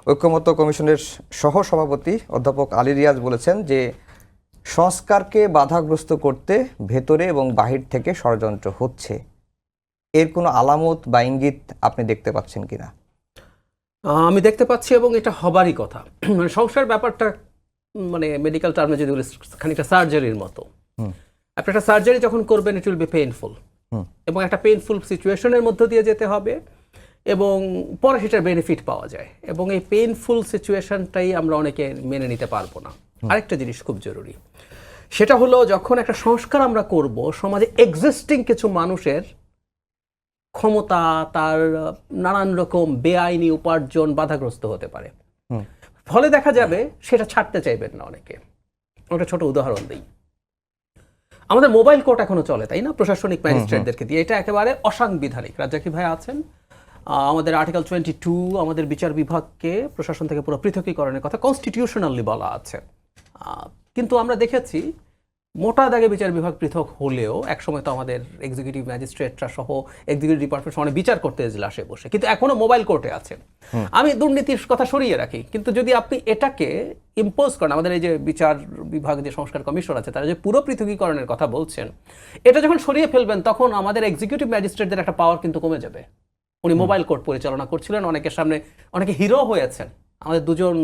ঐক্যমত্য কমিশনের সহ-সভাপতি অধ্যাপক আলী রিয়াজ বলেছেন যে সংস্কারকে বাধাগ্রস্ত করতে ভেতরে এবং বাহির থেকে ষড়যন্ত্র হচ্ছে। এর কোনো আলামত বা ইঙ্গিত আপনি দেখতে পাচ্ছেন কিনা? আমি দেখতে পাচ্ছি এবং এটা হবারই কথা। মানে সংস্কার ব্যাপারটা মানে মেডিকেল টার্মে যদি খানিকটা সার্জারির মতো। আপনি একটা সার্জারি যখন করবেন ইট উইল বি পেইনফুল, এবং একটা পেইনফুল সিচুয়েশনের মধ্য দিয়ে যেতে হবে এবং পরে সেটার বেনিফিট পাওয়া যায়, এবং এই পেইনফুল সিচুয়েশনটাই আমরা অনেকে মেনে নিতে পারবো না। আরেকটা জিনিস খুব জরুরি, সেটা হলো যখন একটা সংস্কার আমরা করব, সমাজে এক্সিস্টিং কিছু মানুষের ক্ষমতা, তার নানান রকম বেআইনি উপার্জন বাধাগ্রস্ত হতে পারে। ফলে দেখা যাবে সেটা ছাড়তে চাইবেন না অনেকে। একটা ছোট উদাহরণ দিই, আমাদের মোবাইল কোর্ট এখনো চলে, তাই না, প্রশাসনিক ম্যাজিস্ট্রেটদেরকে দিয়ে। এটা একেবারে অসাংবিধানিক। রাজ্জাকি ভাই আছেন, আমাদের আর্টিকেল 22 আমাদের বিচার বিভাগকে প্রশাসন থেকে পুরো পৃথকীকরণের কথা কনস্টিটিউশনালি বলা আছে। কিন্তু আমরা দেখেছি মোটা দাগে বিচার বিভাগ পৃথক হলেও একসময় তো আমাদের এক্সিকিউটিভ ম্যাজিস্ট্রেটরা সহ এক্সিকিউটিভ ডিপার্টমেন্ট সহ বিচার করতে এজলাসে বসে, কিন্তু এখনো মোবাইল কোর্টে আছে। আমি দুর্নীতির কথা সরিয়ে রাখি, কিন্তু যদি আপনি এটাকে ইম্পোজ করেন, আমাদের এই যে বিচার বিভাগ যে সংস্কার কমিশন আছে তারা যে পুরো পৃথকীকরণের কথা বলছেন, এটা যখন সরিয়ে ফেলবেন তখন আমাদের এক্সিকিউটিভ ম্যাজিস্ট্রেটদের একটা পাওয়ার কিন্তু কমে যাবে। উনি মোবাইল কোর্ট পরিচালনা করছিলেন, অনেকের সামনে অনেকে হিরো হয়েছেন। আমাদের দুজন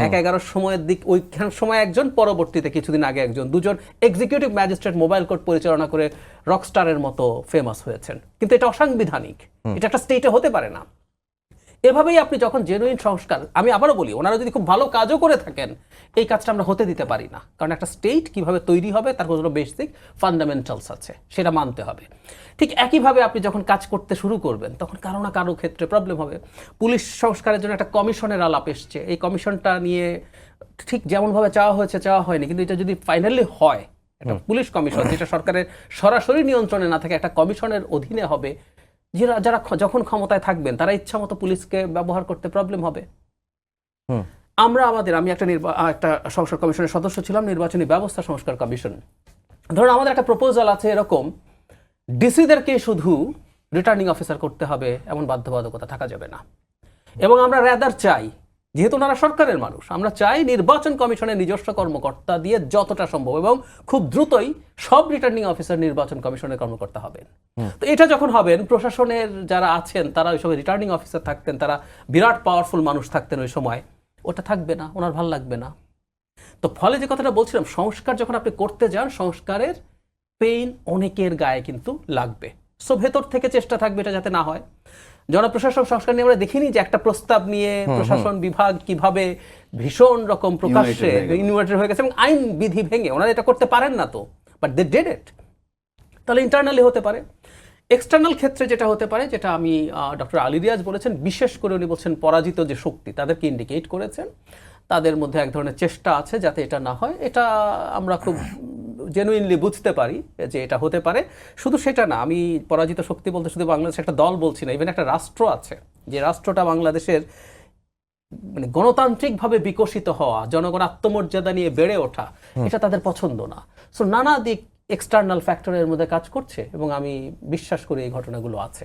1-11 সময়ের দিক ওইখান সময় একজন, পরবর্তীতে কিছুদিন আগে একজন, দুজন এক্সিকিউটিভ ম্যাজিস্ট্রেট মোবাইল কোর্ট পরিচালনা করে রকস্টারের মতো ফেমাস হয়েছেন। কিন্তু এটা অসাংবিধানিক, এটা একটা স্টেটে হতে পারে না। এভাবেই আপনি যখন জেনুইন সংস্কার, আমি আবারও বলি, ওনারা যদি খুব ভালো কাজও করে থাকেন, এই কাজটা আমরা হতে দিতে পারি না। কারণ একটা স্টেট কিভাবে তৈরি হবে তার কোনো বেসিক ফান্ডামেন্টালস আছে, সেটা মানতে হবে। ঠিক একইভাবে আপনি যখন কাজ করতে শুরু করবেন তখন কারো না কারো ক্ষেত্রে প্রবলেম হবে। পুলিশ সংস্কারের জন্য একটা কমিশনের আলাপ এসছে, এই কমিশনটা নিয়ে ঠিক যেমনভাবে চাওয়া হয়েছে চাওয়া হয়নি, কিন্তু এটা যদি ফাইনালি হয়, একটা পুলিশ কমিশন যেটা সরকারের সরাসরি নিয়ন্ত্রণে না থাকে, একটা কমিশনের অধীনে হবে, যারা যখন ক্ষমতায় থাকবেন তারা ইচ্ছা মতো পুলিশকে ব্যবহার করতে প্রবলেম হবে। আমি একটা সংস্কার কমিশনের সদস্য ছিলাম, নির্বাচনী ব্যবস্থা সংস্কার কমিশন। ধরুন আমাদের একটা প্রপোজাল আছে এরকম, ডিসিদেরকে শুধু রিটার্নিং অফিসার করতে হবে এমন বাধ্যবাধকতা থাকা যাবে না। এবং আমরা রেদার চাই, যেহেতু ওনারা সরকারের মানুষ, আমরা চাই নির্বাচন কমিশনের নিজস্ব কর্মকর্তা দিয়ে যতটা সম্ভব এবং খুব দ্রুতই সব রিটার্নিং অফিসার নির্বাচন কমিশনের কর্মকর্তা হবেন। তো এটা যখন হবেন, প্রশাসনের যারা আছেন তারা ওই সময় রিটার্নিং অফিসার থাকতেন, তারা বিরাট পাওয়ারফুল মানুষ থাকতেন ওই সময়, ওটা থাকবে না, ওনার ভাল লাগবে না। তো ফলে যে কথাটা বলছিলাম, সংস্কার যখন আপনি করতে যান, সংস্কারের পেইন অনেকের গায়ে কিন্তু লাগবে। সো ভেতর থেকে চেষ্টা থাকবে এটা যাতে না হয়। জনপ্রশাসন সংস্কার নিয়ে আমরা দেখিনি যে একটা প্রস্তাব নিয়ে প্রশাসন বিভাগ কিভাবে ভীষণ রকম প্রকাশ্যে ইউনিটেড হয়ে গেছে এবং আইন বিধি ভেঙে, ওনারা এটা করতে পারেন না তো, বাট দে ডিড ইট। তাহলে ইন্টারনালি হতে পারে। এক্সটার্নাল ক্ষেত্রে যেটা হতে পারে, যেটা আমি ডক্টর আলী রিয়াজ বলেছেন, বিশেষ করে উনি বলছেন পরাজিত যে শক্তি তাদেরকে ইন্ডিকেট করেছেন, তাদের মধ্যে এক ধরনের চেষ্টা আছে যাতে এটা না হয়। এটা আমরা খুব জেনুইনলি বুঝতে পারি যে এটা হতে পারে। শুধু সেটা না, আমি পরাজিত শক্তি বলতে শুধু বাংলাদেশ একটা দল বলছি না, ইভেন একটা রাষ্ট্র আছে, যে রাষ্ট্রটা বাংলাদেশের মানে গণতান্ত্রিকভাবে বিকশিত হওয়া, জনগণ আত্মমর্যাদা নিয়ে বেড়ে ওঠা, এটা তাদের পছন্দ না। সো নানা দিক এক্সটার্নাল ফ্যাক্টরের মধ্যে কাজ করছে এবং আমি বিশ্বাস করি এই ঘটনাগুলো আছে।